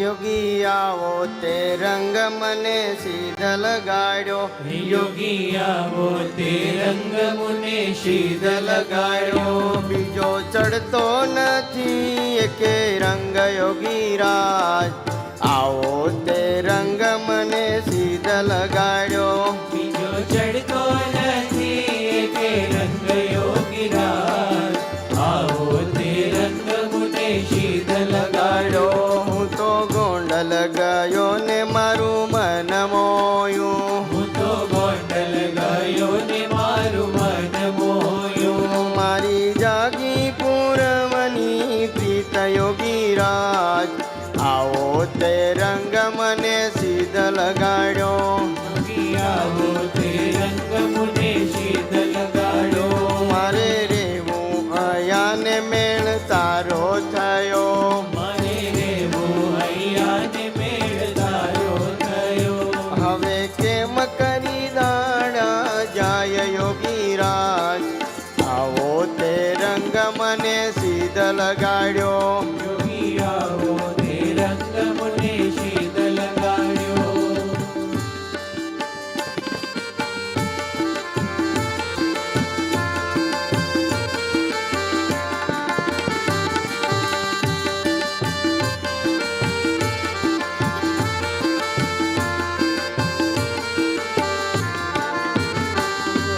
યોગી આવો તે રંગ મને સીધ લગાડ્યો. યોગી આવો તે રંગ મને સીધ લગાડ્યો. બીજો ચડતો નથી એકે રંગ યોગી રાજ, આવો તે રંગ મને સીધ લગાડ્યો. બીજો ચડતો નથી કે રંગ યોગી રાજ, આવો તે રંગ મને સીધ લગાડ્યો. હું તો ગોંડલ ગયો ને મારું મન મોયું, હું તો ગોંડલ ગયો ને મારું મન મોયું. મારી જાગી પૂરમની પ્રીત યોગી રાજ, આવો તે રંગ મને સીધ લગાડ્યો. યોગી આવો તે રંગ મને સીધ લગાડ્યો. મારે રેવું અયા ને મેળ તારો થયો. મારે રેવું અહીંયા ને મેળ તારો થયો. હવે કેમ કરી દાડા જાય યોગી રાજ, આવો તે રંગ મને સીધ લગાડ્યો. યોગી આવો તે રંગ મને સીધ લગાડ્યો.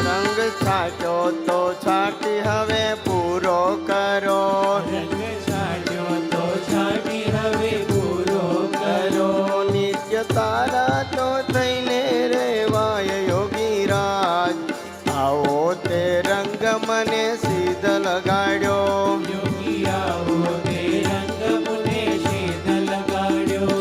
રંગ છાટ્યો તો છાટી હવે પૂરો કરો. રંગ છાટ્યો તો છાટી હવે પૂરો કરો. નિત્ય તારા તો થઈને રેવાય યોગી રાજ, આવો તે રંગ મને સીધ લગાડ્યો. યોગી આવો તે રંગ મને સીધ લગાડ્યો.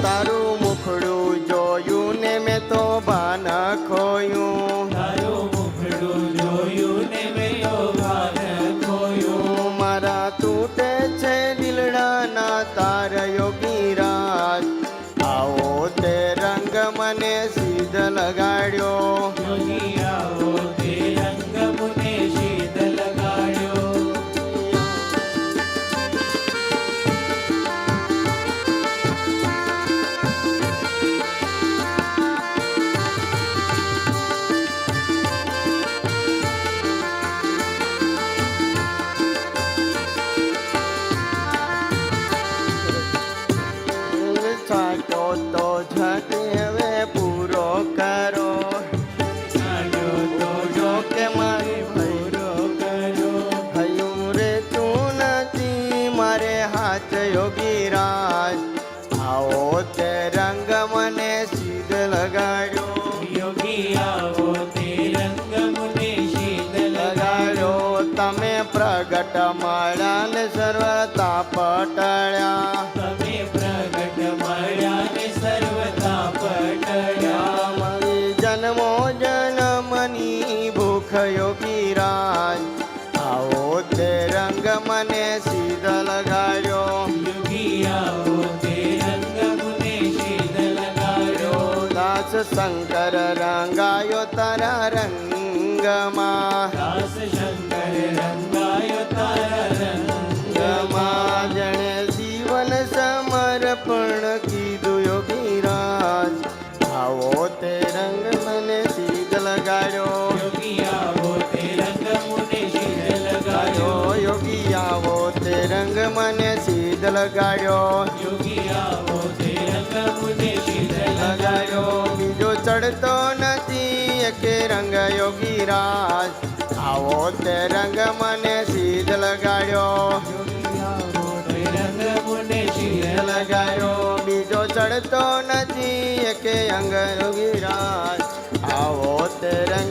તારું મુખડું જોયું ને મેં તો ભાન ખોયું. તારું મુખડું જોયું ને મેં તો ભાન ખોયું. મારા તૂટે છે દિલડાના તાર યોગી રાજ, આવો તે રંગ મને સીધ લગાડ્યો. યોગી આવો તે રંગ મને સીધ લગાડ્યો. છાટો તો છાટી હવે પૂરો કરો. છાટ્યો તો જો કે મારી પૂરો કરો. થયું રે તું નથી મારે હાથ યોગી રાજ, આવો તે રંગ મને સીધ લગાડ્યો. યોગી આવો તે રંગ મને સીધ લગાડ્યો. તમે પ્રગટ મળ્યા ને સર્વતા પટળ્યા. તમે પ્રગટ મળ્યા ને સર્વતા પટળ્યા. મારી જન્મો જન્મની ભૂખ યોગી રાજ, આવો તે રંગ મને સીધ લગાડ્યો. યોગી આવો તે રંગ મને સીધ લગાડ્યો. દાસ શંકર રંગાયો તારા રંગમાં. દાસ શંકર રંગાયો તારા રંગમાં. જણે જીવન સમર્પણ કીધું યોગી રાજ, આવો તે રંગ મને સીધ લગાડ્યો. યોગી આવો તે રંગ મને સીધ લગાડ્યો. યોગી આવો તે રંગ મને સીધ લગાડ્યો. યોગી આવો તે રંગ મને સીધ લગાડ્યો. લગાડ્યો. બીજો ચડતો નથી એકે રંગ યોગી રાજ, આવો તે રંગ મને સીધ લગાડ્યો. યોગી આવો તે રંગ મને સીધ લગાડ્યો. બીજો ચડતો નથી એકે અંગ યોગી રાજ, આવો તે રંગ